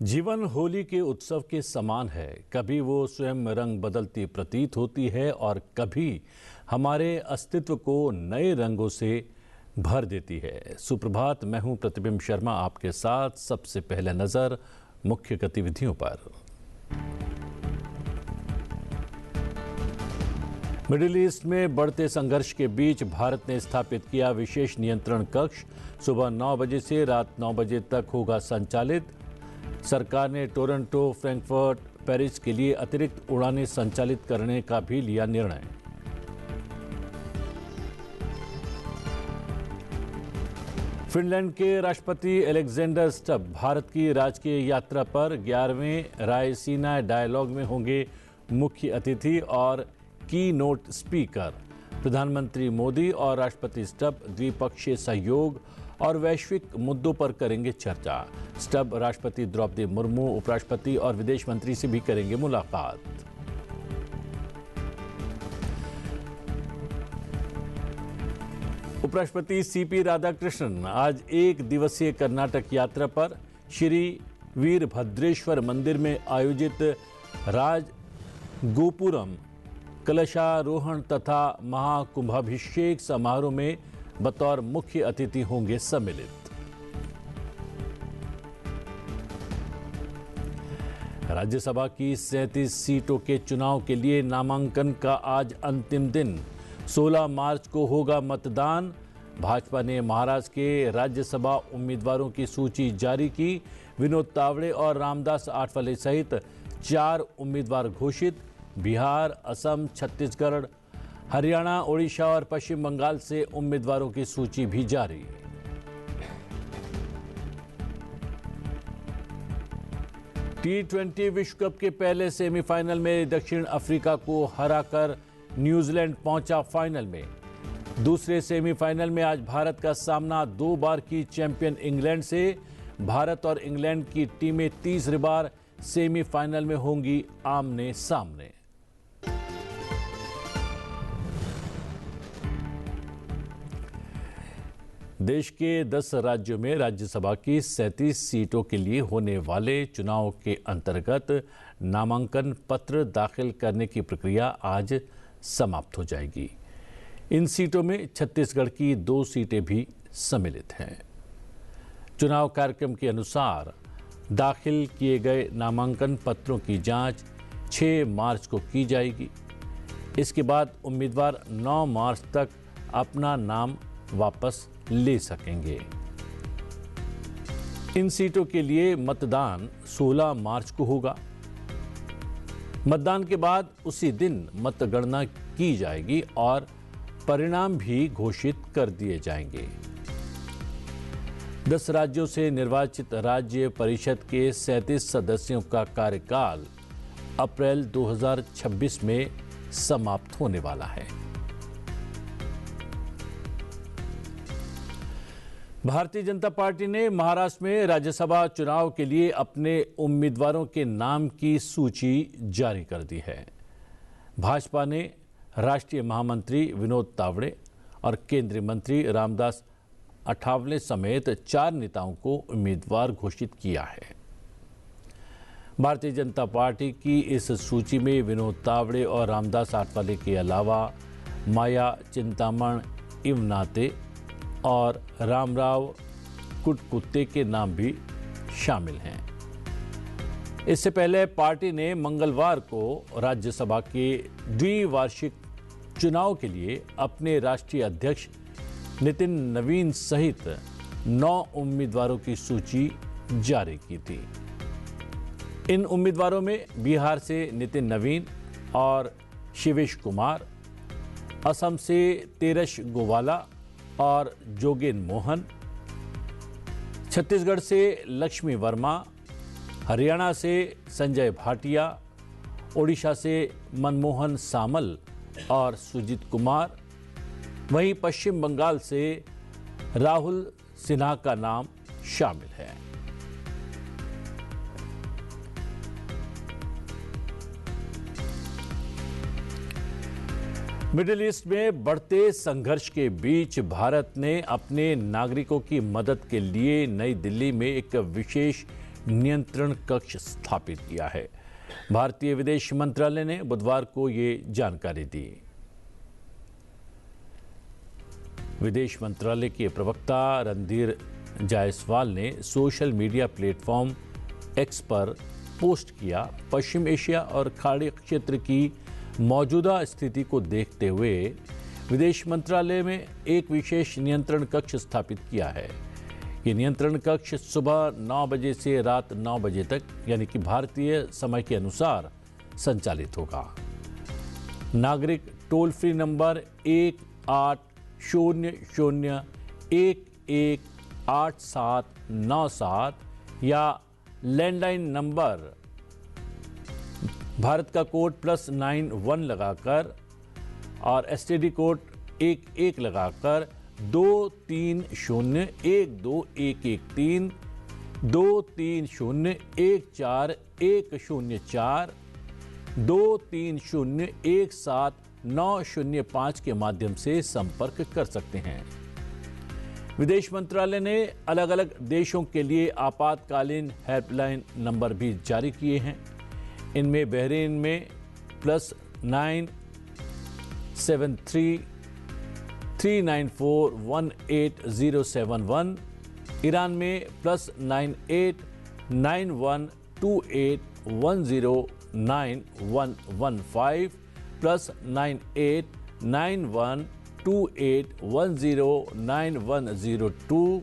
जीवन होली के उत्सव के समान है। कभी वो स्वयं रंग बदलती प्रतीत होती है और कभी हमारे अस्तित्व को नए रंगों से भर देती है। सुप्रभात, मैं हूं प्रतिबिंब शर्मा आपके साथ। सबसे पहले नजर मुख्य गतिविधियों पर। मिडिल ईस्ट में बढ़ते संघर्ष के बीच भारत ने स्थापित किया विशेष नियंत्रण कक्ष। सुबह 9 बजे से रात 9 बजे तक होगा संचालित। सरकार ने टोरंटो, फ्रैंकफर्ट, पेरिस के लिए अतिरिक्त उड़ानें संचालित करने का भी लिया निर्णय। फिनलैंड के राष्ट्रपति अलेक्जेंडर स्टब भारत की राजकीय यात्रा पर 11वें रायसीना डायलॉग में होंगे मुख्य अतिथि और की नोट स्पीकर। प्रधानमंत्री मोदी और राष्ट्रपति स्टब द्विपक्षीय सहयोग और वैश्विक मुद्दों पर करेंगे चर्चा। स्टब राष्ट्रपति द्रौपदी मुर्मू, उपराष्ट्रपति और विदेश मंत्री से भी करेंगे मुलाकात। उपराष्ट्रपति सीपी राधाकृष्णन आज एक दिवसीय कर्नाटक यात्रा पर। श्री वीरभद्रेश्वर मंदिर में आयोजित राज गोपुरम कलशारोहण तथा महाकुंभाभिषेक समारोह में बतौर मुख्य अतिथि होंगे सम्मिलित। राज्यसभा की 37 सीटों के चुनाव के लिए नामांकन का आज अंतिम दिन। 16 मार्च को होगा मतदान। भाजपा ने महाराष्ट्र के राज्यसभा उम्मीदवारों की सूची जारी की। विनोद तावड़े और रामदास आठवले सहित 4 उम्मीदवार घोषित। बिहार, असम, छत्तीसगढ़, हरियाणा, ओडिशा और पश्चिम बंगाल से उम्मीदवारों की सूची भी जारी। T20 विश्व कप के पहले सेमीफाइनल में दक्षिण अफ्रीका को हराकर न्यूजीलैंड पहुंचा फाइनल में। दूसरे सेमीफाइनल में आज भारत का सामना 2 बार की चैंपियन इंग्लैंड से। भारत और इंग्लैंड की टीमें तीसरी बार सेमीफाइनल में होंगी आमने सामने। देश के 10 राज्यों में राज्यसभा की 37 सीटों के लिए होने वाले चुनाव के अंतर्गत नामांकन पत्र दाखिल करने की प्रक्रिया आज समाप्त हो जाएगी। इन सीटों में छत्तीसगढ़ की 2 सीटें भी सम्मिलित हैं। चुनाव कार्यक्रम के अनुसार दाखिल किए गए नामांकन पत्रों की जांच 6 मार्च को की जाएगी। इसके बाद उम्मीदवार 9 मार्च तक अपना नाम वापस ले सकेंगे। इन सीटों के लिए मतदान 16 मार्च को होगा। मतदान के बाद उसी दिन मतगणना की जाएगी और परिणाम भी घोषित कर दिए जाएंगे। 10 राज्यों से निर्वाचित राज्य परिषद के 37 सदस्यों का कार्यकाल अप्रैल 2026 में समाप्त होने वाला है। भारतीय जनता पार्टी ने महाराष्ट्र में राज्यसभा चुनाव के लिए अपने उम्मीदवारों के नाम की सूची जारी कर दी है। भाजपा ने राष्ट्रीय महामंत्री विनोद तावड़े और केंद्रीय मंत्री रामदास आठवले समेत 4 नेताओं को उम्मीदवार घोषित किया है। भारतीय जनता पार्टी की इस सूची में विनोद तावड़े और रामदास आठवले के अलावा माया चिंतामण इवनाते और रामराव कुटकुत्ते के नाम भी शामिल हैं। इससे पहले पार्टी ने मंगलवार को राज्यसभा के द्विवार्षिक चुनाव के लिए अपने राष्ट्रीय अध्यक्ष नितिन नवीन सहित 9 उम्मीदवारों की सूची जारी की थी। इन उम्मीदवारों में बिहार से नितिन नवीन और शिवेश कुमार, असम से तेरश गोवाला और जोगेन मोहन, छत्तीसगढ़ से लक्ष्मी वर्मा, हरियाणा से संजय भाटिया, ओडिशा से मनमोहन सामल और सुजीत कुमार, वहीं पश्चिम बंगाल से राहुल सिन्हा का नाम शामिल है। मिडिल ईस्ट में बढ़ते संघर्ष के बीच भारत ने अपने नागरिकों की मदद के लिए नई दिल्ली में एक विशेष नियंत्रण कक्ष स्थापित किया है। भारतीय विदेश मंत्रालय ने बुधवार को ये जानकारी दी। विदेश मंत्रालय के प्रवक्ता रणधीर जायसवाल ने सोशल मीडिया प्लेटफॉर्म एक्स पर पोस्ट किया, पश्चिम एशिया और खाड़ी क्षेत्र की मौजूदा स्थिति को देखते हुए विदेश मंत्रालय में एक विशेष नियंत्रण कक्ष स्थापित किया है। ये नियंत्रण कक्ष सुबह 9 बजे से रात 9 बजे तक यानी कि भारतीय समय के अनुसार संचालित होगा। नागरिक टोल फ्री नंबर 1800-118797 या लैंडलाइन नंबर भारत का कोड +91 लगाकर और एसटीडी कोड 11 लगाकर 230121113 230141004 230179005 के माध्यम से संपर्क कर सकते हैं। विदेश मंत्रालय ने अलग अलग देशों के लिए आपातकालीन हेल्पलाइन नंबर भी जारी किए हैं। इनमें बहरीन में +973 394-18071, ईरान में +98 9128109115, +98 9128109102,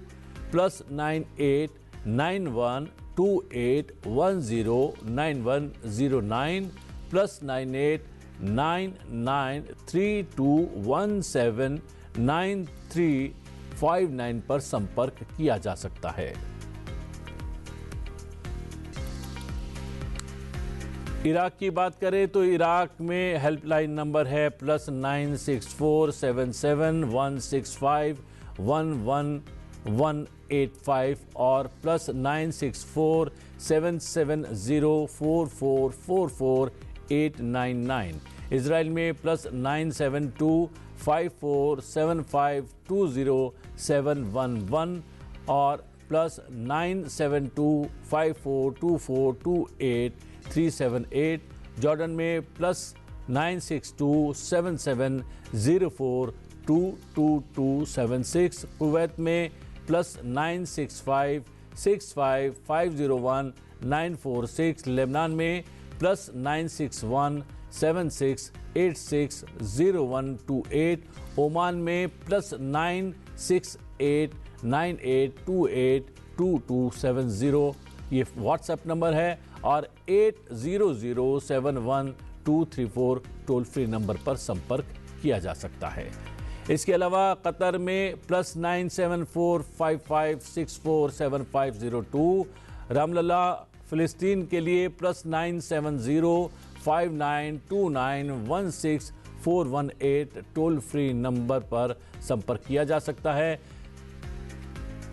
+98 9128109109, +98 9932179359 पर संपर्क किया जा सकता है। इराक की बात करें तो इराक में हेल्पलाइन नंबर है +9647716511185 और +9647704444899। इजराइल में +9725475207111 और +972542428 जॉर्डन में +96277042276, कुवैत में +96565501946, लेबनान में +96176860128, ओमान में +96898282270 ये व्हाट्सएप नंबर है और 800711234 टोल फ्री नंबर पर संपर्क किया जा सकता है। इसके अलावा कतर में +97455647502, रामलला फिलिस्तीन के लिए +97059291641 टोल फ्री नंबर पर संपर्क किया जा सकता है।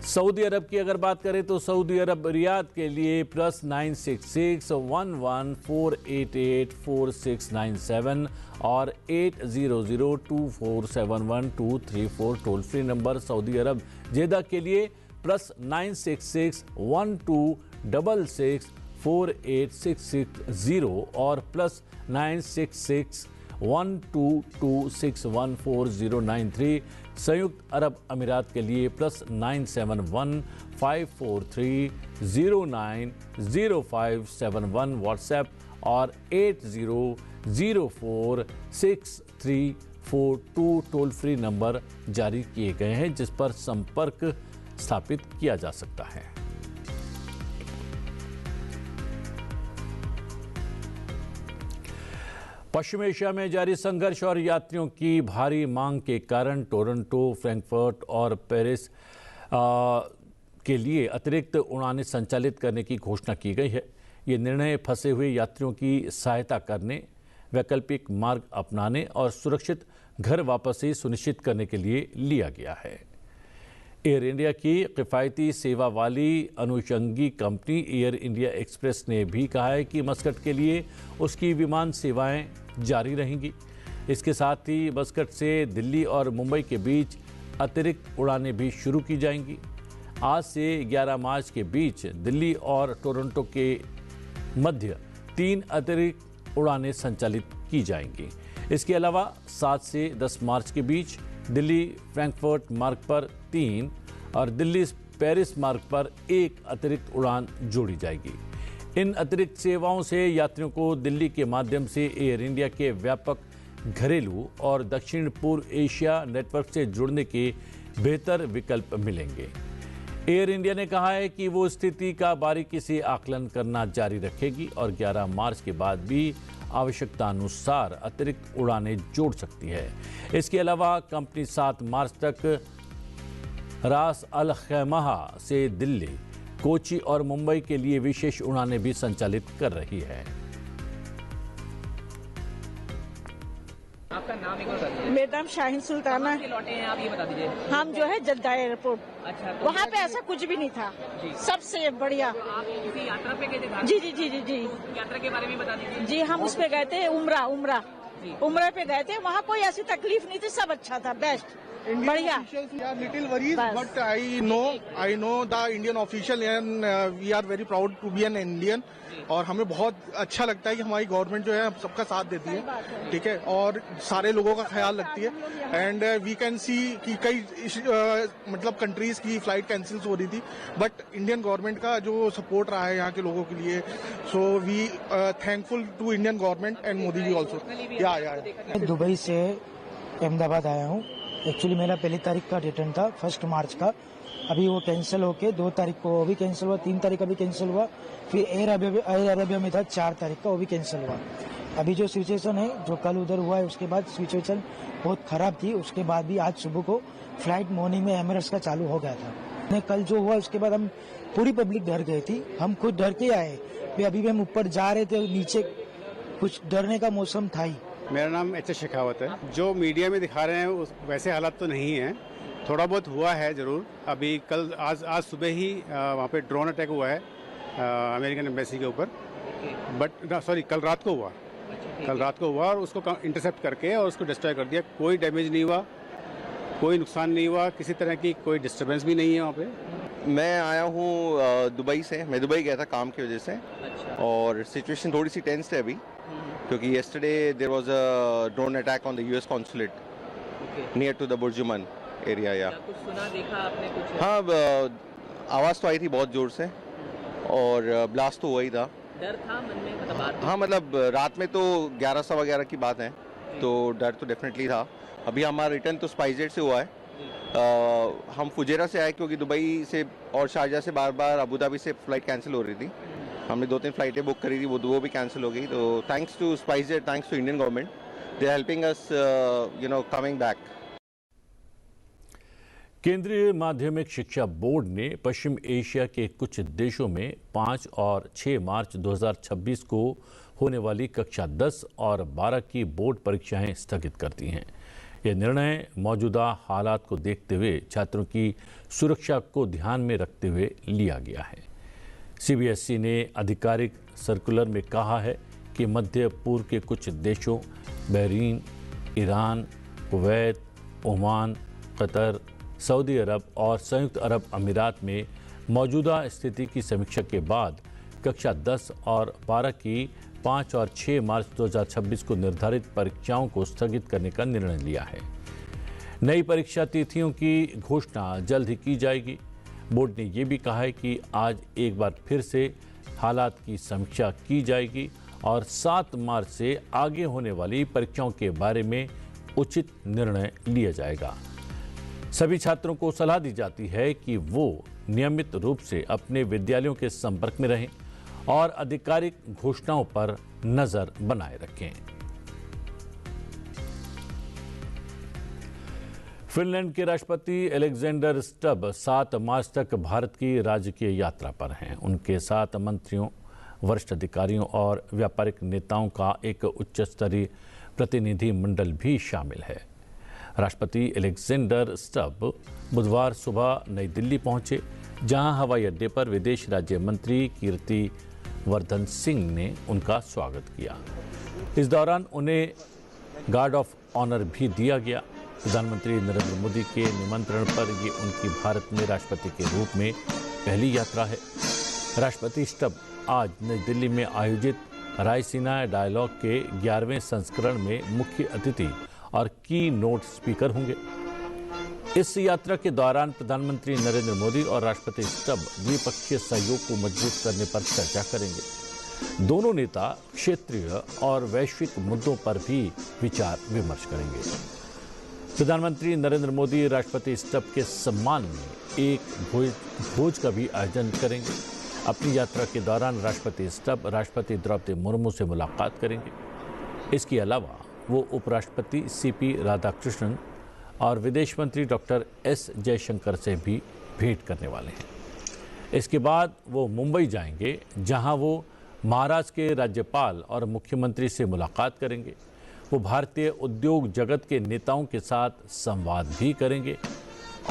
सऊदी अरब की अगर बात करें तो सऊदी अरब रियाद के लिए +96611488467 और 80024711234 टोल फ्री नंबर। सऊदी अरब जेदा के लिए +96612664860 और +9661226140993। संयुक्त अरब अमीरात के लिए +9715430900571 व्हाट्सएप और 80046342 टोल फ्री नंबर जारी किए गए हैं जिस पर संपर्क स्थापित किया जा सकता है। पश्चिम एशिया में जारी संघर्ष और यात्रियों की भारी मांग के कारण टोरंटो, फ्रैंकफर्ट और पेरिस के लिए अतिरिक्त उड़ानें संचालित करने की घोषणा की गई है। ये निर्णय फंसे हुए यात्रियों की सहायता करने, वैकल्पिक मार्ग अपनाने और सुरक्षित घर वापसी सुनिश्चित करने के लिए लिया गया है। एयर इंडिया की किफ़ायती सेवा वाली अनुषंगी कंपनी एयर इंडिया एक्सप्रेस ने भी कहा है कि मस्कट के लिए उसकी विमान सेवाएं जारी रहेंगी। इसके साथ ही मस्कट से दिल्ली और मुंबई के बीच अतिरिक्त उड़ानें भी शुरू की जाएंगी। आज से 11 मार्च के बीच दिल्ली और टोरंटो के मध्य 3 अतिरिक्त उड़ानें संचालित की जाएंगी। इसके अलावा 7 से 10 मार्च के बीच दिल्ली फ्रैंकफर्ट मार्ग पर 3 और दिल्ली पेरिस मार्ग पर 1 अतिरिक्त उड़ान जोड़ी जाएगी। इन अतिरिक्त सेवाओं से यात्रियों को दिल्ली के माध्यम से एयर इंडिया के व्यापक घरेलू और दक्षिण पूर्व एशिया नेटवर्क से जुड़ने के बेहतर विकल्प मिलेंगे। एयर इंडिया ने कहा है कि वो स्थिति का बारीकी से आकलन करना जारी रखेगी और 11 मार्च के बाद भी आवश्यकता अनुसार अतिरिक्त उड़ानें जोड़ सकती है। इसके अलावा कंपनी 7 मार्च तक रास अल खैमाह से दिल्ली, कोची और मुंबई के लिए विशेष उड़ानें भी संचालित कर रही है। आपका नाम एक बार मेरा नाम शाहीन सुल्ताना के लौटे हैं आप ये बता दीजिए। हम जो है जद्दा एयरपोर्ट, अच्छा, तो वहाँ पे ऐसा कुछ भी नहीं था, सबसे बढ़िया। आप किसी यात्रा पे गए थे? जी जी जी जी जी यात्रा के बारे में बता दीजिए। जी, हम उस पे गए थे उम्रा पे गए थे। वहाँ कोई ऐसी तकलीफ नहीं थी, सब अच्छा था, बेस्ट, बढ़िया। Little worries, but I know the Indian official and we are very proud to be an Indian। और हमें बहुत अच्छा लगता है कि हमारी गवर्नमेंट जो है सबका साथ देती है, ठीक है, और सारे लोगों का ख्याल रखती है। एंड वी कैन सी कि कई मतलब कंट्रीज की फ्लाइट कैंसिल हो रही थी, बट इंडियन गवर्नमेंट का जो सपोर्ट रहा है यहाँ के लोगों के लिए, so we thankful to Indian government and Modi ji also. मैं दुबई से अहमदाबाद आया हूँ। एक्चुअली मेरा पहली तारीख का रिटर्न था 1 मार्च का, अभी वो कैंसिल होके 2 तारीख को वो भी कैंसिल हुआ, 3 तारीख का भी कैंसिल हुआ, फिर एयर अरेबिया में था 4 तारीख का, वो भी कैंसिल हुआ। अभी जो सिचुएशन है, जो कल उधर हुआ है, उसके बाद सिचुएशन बहुत खराब थी। उसके बाद भी आज सुबह को फ्लाइट मॉर्निंग में एमिरेट्स का चालू हो गया था। कल जो हुआ उसके बाद हम पूरी पब्लिक डर गई थी, हम खुद डर के आए। अभी भी हम ऊपर जा रहे थे, नीचे कुछ डरने का मौसम था ही। मेरा नाम एच शेखावत है। जो मीडिया में दिखा रहे हैं वैसे हालात तो नहीं है, थोड़ा बहुत हुआ है ज़रूर। अभी कल आज सुबह ही वहाँ पे ड्रोन अटैक हुआ है अमेरिकन एम्बेसी के ऊपर, बट सॉरी कल रात को हुआ और उसको इंटरसेप्ट करके और उसको डिस्ट्रॉय कर दिया। कोई डैमेज नहीं हुआ, कोई नुकसान नहीं हुआ, किसी तरह की कोई डिस्टर्बेंस भी नहीं है वहाँ पे। मैं आया हूँ दुबई से, मैं दुबई गया था काम की वजह से। अच्छा। और सिचुएशन थोड़ी सी टेंस है अभी, क्योंकि yesterday there was a drone attack on the US consulate near to the Burjuman area। या कुछ सुना देखा आपने कुछ? हाँ, आवाज़ तो आई थी बहुत ज़ोर से और ब्लास्ट तो हुआ ही था। डर था मन में, मतलब हाँ, मतलब रात में तो 11 सवा 11 की बात है, तो डर तो डेफिनेटली था। अभी हमारा रिटर्न तो स्पाइसजेट से हुआ है। हम फुजेरा से आए क्योंकि दुबई से और शारजा से बार बार अबू धाबी से फ्लाइट कैंसिल हो रही थी। हमने 2-3 फ्लाइटें बुक करी थी, वो भी कैंसिल हो गई। तो thanks to SpiceJet, thanks to Indian government, they are helping us coming back. केंद्रीय माध्यमिक शिक्षा बोर्ड ने पश्चिम एशिया के कुछ देशों में 5 और 6 मार्च 2026 को होने वाली कक्षा 10 और 12 की बोर्ड परीक्षाएं स्थगित कर दी हैं। यह निर्णय मौजूदा हालात को देखते हुए छात्रों की सुरक्षा को ध्यान में रखते हुए लिया गया है। सीबीएसई ने आधिकारिक सर्कुलर में कहा है कि मध्य पूर्व के कुछ देशों Bahrain, Iran, Kuwait, Oman, Qatar, Saudi Arab और संयुक्त अरब अमीरात में मौजूदा स्थिति की समीक्षा के बाद कक्षा 10 और 12 की 5 और 6 मार्च 2026 को निर्धारित परीक्षाओं को स्थगित करने का निर्णय लिया है। नई परीक्षा तिथियों की घोषणा जल्द ही की जाएगी। बोर्ड ने यह भी कहा है कि आज एक बार फिर से हालात की समीक्षा की जाएगी और 7 मार्च से आगे होने वाली परीक्षाओं के बारे में उचित निर्णय लिया जाएगा। सभी छात्रों को सलाह दी जाती है कि वो नियमित रूप से अपने विद्यालयों के संपर्क में रहें और आधिकारिक घोषणाओं पर नजर बनाए रखें। फिनलैंड के राष्ट्रपति अलेक्जेंडर स्टब 7 मार्च तक भारत की राजकीय यात्रा पर हैं। उनके साथ मंत्रियों, वरिष्ठ अधिकारियों और व्यापारिक नेताओं का एक उच्च स्तरीय प्रतिनिधि मंडल भी शामिल है। राष्ट्रपति अलेक्जेंडर स्टब बुधवार सुबह नई दिल्ली पहुंचे, जहां हवाई अड्डे पर विदेश राज्य मंत्री कीर्ति वर्धन सिंह ने उनका स्वागत किया। इस दौरान उन्हें गार्ड ऑफ ऑनर भी दिया गया। प्रधानमंत्री नरेंद्र मोदी के निमंत्रण पर ये उनकी भारत में राष्ट्रपति के रूप में पहली यात्रा है। राष्ट्रपति स्टब आज नई दिल्ली में आयोजित रायसीना डायलॉग के 11वें संस्करण में मुख्य अतिथि और की नोट स्पीकर होंगे। इस यात्रा के दौरान प्रधानमंत्री नरेंद्र मोदी और राष्ट्रपति स्टब द्विपक्षीय सहयोग को मजबूत करने पर चर्चा करेंगे। दोनों नेता क्षेत्रीय और वैश्विक मुद्दों पर भी विचार विमर्श करेंगे। प्रधानमंत्री नरेंद्र मोदी राष्ट्रपति स्टब के सम्मान में एक भोज का भी आयोजन करेंगे। अपनी यात्रा के दौरान राष्ट्रपति स्टब राष्ट्रपति द्रौपदी मुर्मू से मुलाकात करेंगे। इसके अलावा वो उपराष्ट्रपति सीपी राधाकृष्णन और विदेश मंत्री डॉक्टर एस जयशंकर से भी भेंट करने वाले हैं। इसके बाद वो मुंबई जाएंगे, जहां वो महाराष्ट्र के राज्यपाल और मुख्यमंत्री से मुलाकात करेंगे। वो भारतीय उद्योग जगत के नेताओं के साथ संवाद भी करेंगे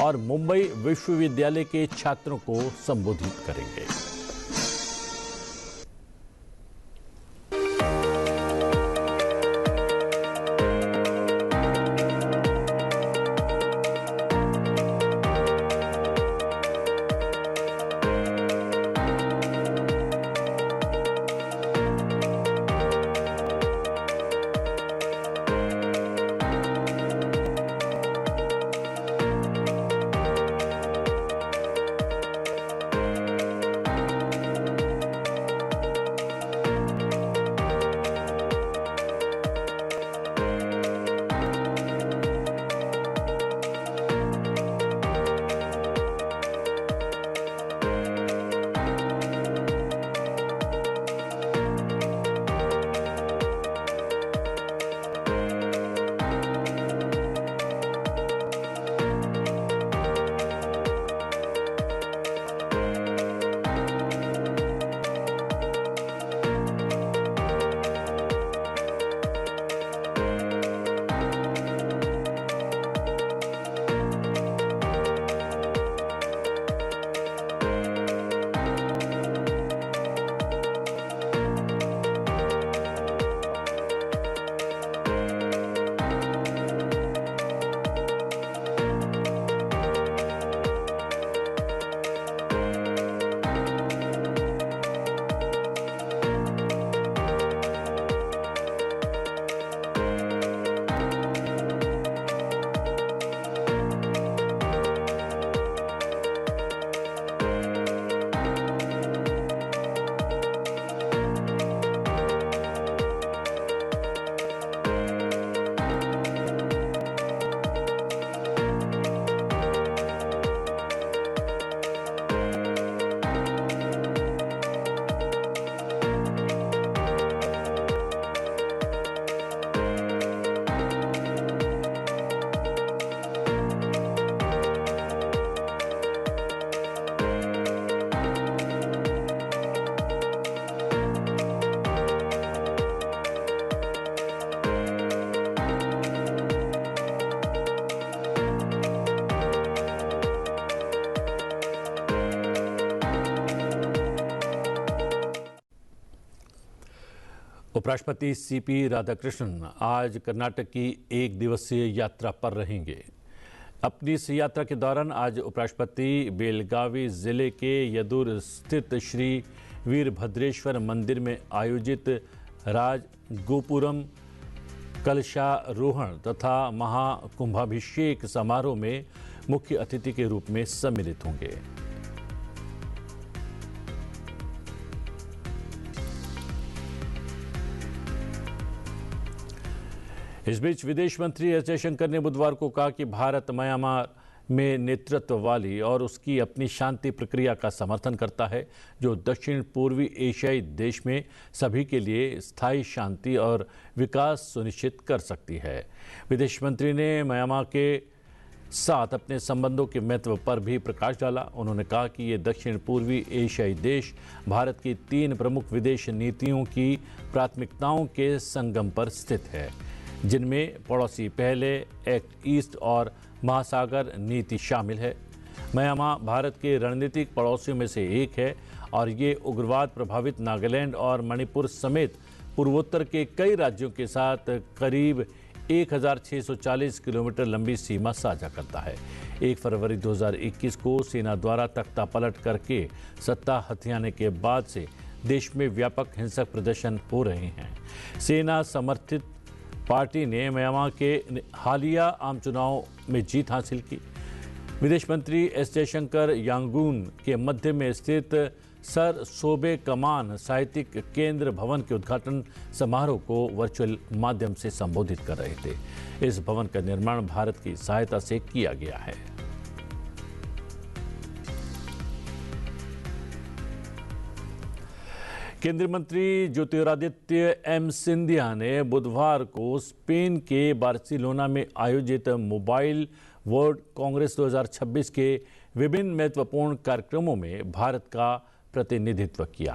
और मुंबई विश्वविद्यालय के छात्रों को संबोधित करेंगे। उपराष्ट्रपति सीपी राधाकृष्णन आज कर्नाटक की एक दिवसीय यात्रा पर रहेंगे। अपनी इस यात्रा के दौरान आज उपराष्ट्रपति बेलगावी जिले के यदूर स्थित श्री वीरभद्रेश्वर मंदिर में आयोजित राज गोपुरम कलशारोहण तथा महाकुंभाभिषेक समारोह में मुख्य अतिथि के रूप में सम्मिलित होंगे। इस बीच विदेश मंत्री एस जयशंकर ने बुधवार को कहा कि भारत म्यांमार में नेतृत्व वाली और उसकी अपनी शांति प्रक्रिया का समर्थन करता है, जो दक्षिण पूर्वी एशियाई देश में सभी के लिए स्थायी शांति और विकास सुनिश्चित कर सकती है। विदेश मंत्री ने म्यांमार के साथ अपने संबंधों के महत्व पर भी प्रकाश डाला। उन्होंने कहा कि ये दक्षिण पूर्वी एशियाई देश भारत की 3 प्रमुख विदेश नीतियों की प्राथमिकताओं के संगम पर स्थित है, जिनमें पड़ोसी पहले, एक्ट ईस्ट और महासागर नीति शामिल है। म्यांमार भारत के रणनीतिक पड़ोसियों में से एक है और ये उग्रवाद प्रभावित नागालैंड और मणिपुर समेत पूर्वोत्तर के कई राज्यों के साथ करीब 1640 किलोमीटर लंबी सीमा साझा करता है। 1 फरवरी 2021 को सेना द्वारा तख्ता पलट करके सत्ता हथियाने के बाद से देश में व्यापक हिंसक प्रदर्शन हो रहे हैं। सेना समर्थित पार्टी ने म्यांमार के हालिया आम चुनाव में जीत हासिल की। विदेश मंत्री एस जयशंकर यांगून के मध्य में स्थित सर सोबे कमान साहित्यिक केंद्र भवन के उद्घाटन समारोह को वर्चुअल माध्यम से संबोधित कर रहे थे। इस भवन का निर्माण भारत की सहायता से किया गया है। केंद्रीय मंत्री ज्योतिरादित्य एम सिंधिया ने बुधवार को स्पेन के बार्सिलोना में आयोजित मोबाइल वर्ल्ड कांग्रेस 2026 के विभिन्न महत्वपूर्ण कार्यक्रमों में भारत का प्रतिनिधित्व किया।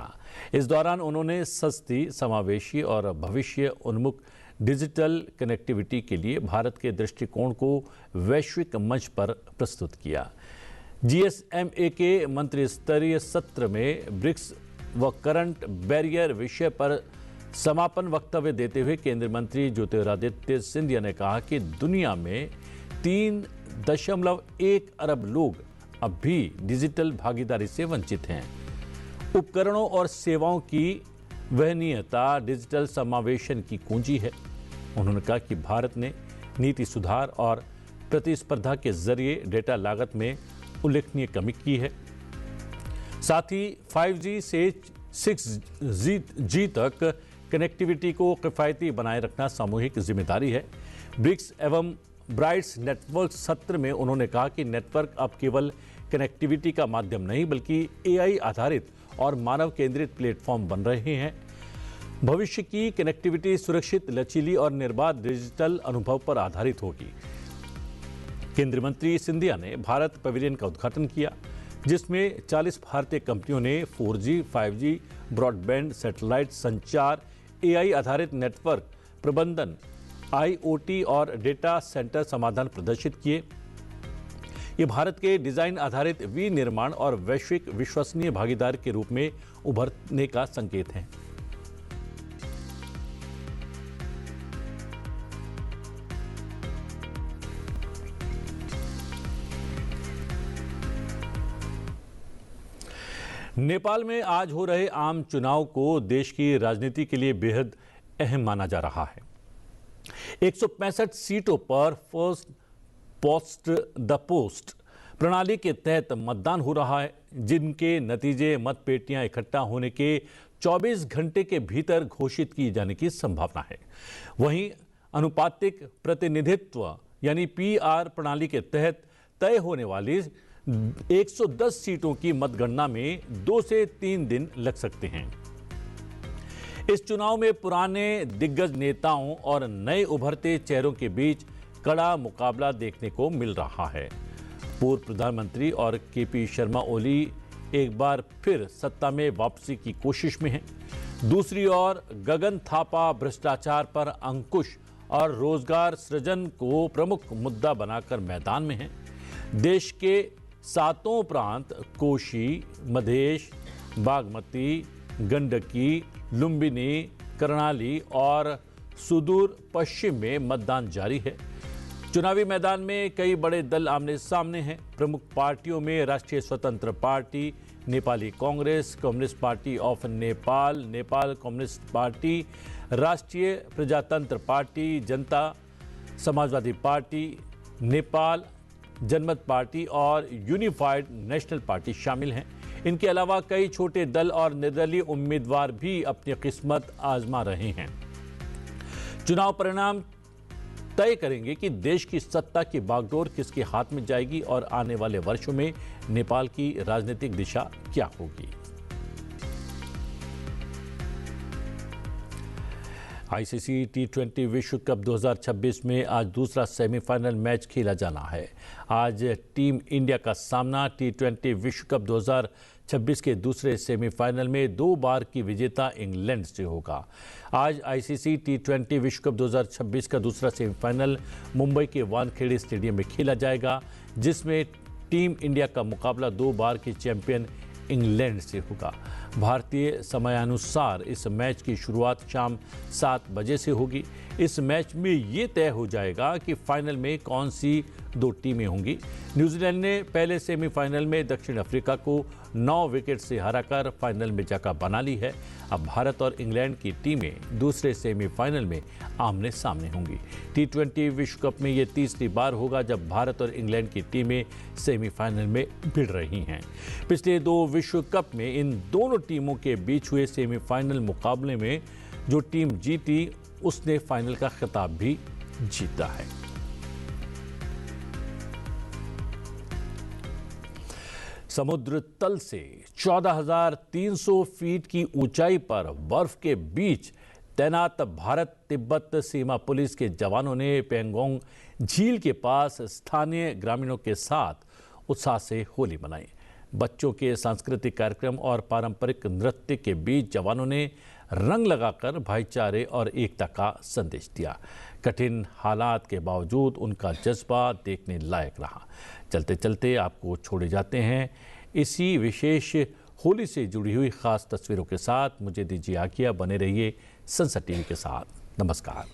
इस दौरान उन्होंने सस्ती, समावेशी और भविष्य उन्मुख डिजिटल कनेक्टिविटी के लिए भारत के दृष्टिकोण को वैश्विक मंच पर प्रस्तुत किया। GSMA के मंत्री स्तरीय सत्र में ब्रिक्स व करंट बैरियर विषय पर समापन वक्तव्य देते हुए केंद्रीय मंत्री ज्योतिरादित्य सिंधिया ने कहा कि दुनिया में 3.1 अरब लोग अब भी डिजिटल भागीदारी से वंचित हैं। उपकरणों और सेवाओं की वहनीयता डिजिटल समावेशन की कुंजी है। उन्होंने कहा कि भारत ने नीति सुधार और प्रतिस्पर्धा के जरिए डेटा लागत में उल्लेखनीय कमी की है। साथ ही 5G से 6G तक कनेक्टिविटी को किफायती बनाए रखना सामूहिक जिम्मेदारी है। ब्रिक्स एवं ब्राइट्स नेटवर्क सत्र में उन्होंने कहा कि नेटवर्क अब केवल कनेक्टिविटी का माध्यम नहीं बल्कि AI आधारित और मानव केंद्रित प्लेटफॉर्म बन रहे हैं। भविष्य की कनेक्टिविटी सुरक्षित, लचीली और निर्बाध डिजिटल अनुभव पर आधारित होगी। केंद्रीय मंत्री सिंधिया ने भारत पवेलियन का उद्घाटन किया, जिसमें 40 भारतीय कंपनियों ने 4G, 5G, ब्रॉडबैंड, सैटेलाइट संचार, AI आधारित नेटवर्क प्रबंधन, IoT और डेटा सेंटर समाधान प्रदर्शित किए। ये भारत के डिजाइन आधारित विनिर्माण और वैश्विक विश्वसनीय भागीदार के रूप में उभरने का संकेत है। नेपाल में आज हो रहे आम चुनाव को देश की राजनीति के लिए बेहद अहम माना जा रहा है। 165 सीटों पर फर्स्ट पोस्ट द पोस्ट प्रणाली के तहत मतदान हो रहा है, जिनके नतीजे मतपेटियां इकट्ठा होने के 24 घंटे के भीतर घोषित किए जाने की संभावना है। वहीं अनुपातिक प्रतिनिधित्व यानी PR प्रणाली के तहत तय होने वाली 110 सीटों की मतगणना में 2 से 3 दिन लग सकते हैं। इस चुनाव में पुराने दिग्गज नेताओं और नए उभरते चेहरों के बीच कड़ा मुकाबला देखने को मिल रहा है। पूर्व प्रधानमंत्री और KP शर्मा ओली एक बार फिर सत्ता में वापसी की कोशिश में हैं। दूसरी ओर गगन थापा भ्रष्टाचार पर अंकुश और रोजगार सृजन को प्रमुख मुद्दा बनाकर मैदान में हैं। देश के 7 प्रांत कोशी, मधेश, बागमती, गंडकी, लुम्बिनी, कर्णाली और सुदूर पश्चिम में मतदान जारी है। चुनावी मैदान में कई बड़े दल आमने सामने हैं। प्रमुख पार्टियों में राष्ट्रीय स्वतंत्र party, Nepali Congress, communist party of Nepal, Nepal communist party, राष्ट्रीय प्रजातंत्र पार्टी, जनता समाजवादी पार्टी, नेपाल जनमत पार्टी और यूनिफाइड नेशनल पार्टी शामिल हैं। इनके अलावा कई छोटे दल और निर्दलीय उम्मीदवार भी अपनी किस्मत आजमा रहे हैं। चुनाव परिणाम तय करेंगे कि देश की सत्ता की बागडोर किसके हाथ में जाएगी और आने वाले वर्षों में नेपाल की राजनीतिक दिशा क्या होगी। ICC T20 विश्व कप 2026 में आज दूसरा सेमीफाइनल मैच खेला जाना है। आज टीम इंडिया का सामना T20 विश्व कप 2026 के दूसरे सेमीफाइनल में 2 बार की विजेता इंग्लैंड से होगा। आज ICC T20 विश्व कप 2026 का दूसरा सेमीफाइनल मुंबई के वानखेड़े स्टेडियम में खेला जाएगा, जिसमें टीम इंडिया का मुकाबला 2 बार के चैंपियन इंग्लैंड से होगा। भारतीय समयानुसार इस मैच की शुरुआत शाम 7 बजे से होगी। इस मैच में ये तय हो जाएगा कि फाइनल में कौन सी 2 टीमें होंगी। न्यूजीलैंड ने पहले सेमीफाइनल में दक्षिण अफ्रीका को 9 विकेट से हराकर फाइनल में जगह बना ली है। अब भारत और इंग्लैंड की टीमें दूसरे सेमीफाइनल में आमने सामने होंगी। T20 विश्व कप में ये तीसरी बार होगा जब भारत और इंग्लैंड की टीमें सेमीफाइनल में भिड़ रही हैं। पिछले 2 विश्व कप में इन दोनों टीमों के बीच हुए सेमीफाइनल मुकाबले में जो टीम जीती उसने फाइनल का खिताब भी जीता है। समुद्र तल से 14,300 फीट की ऊंचाई पर बर्फ के बीच तैनात भारत तिब्बत सीमा पुलिस के जवानों ने पेंगोंग झील के पास स्थानीय ग्रामीणों के साथ उत्साह से होली मनाई। बच्चों के सांस्कृतिक कार्यक्रम और पारंपरिक नृत्य के बीच जवानों ने रंग लगाकर भाईचारे और एकता का संदेश दिया। कठिन हालात के बावजूद उनका जज्बा देखने लायक रहा। चलते चलते आपको छोड़े जाते हैं इसी विशेष होली से जुड़ी हुई खास तस्वीरों के साथ। मुझे दीजिए आज्ञा, बने रहिए संसद टीवी के साथ। नमस्कार।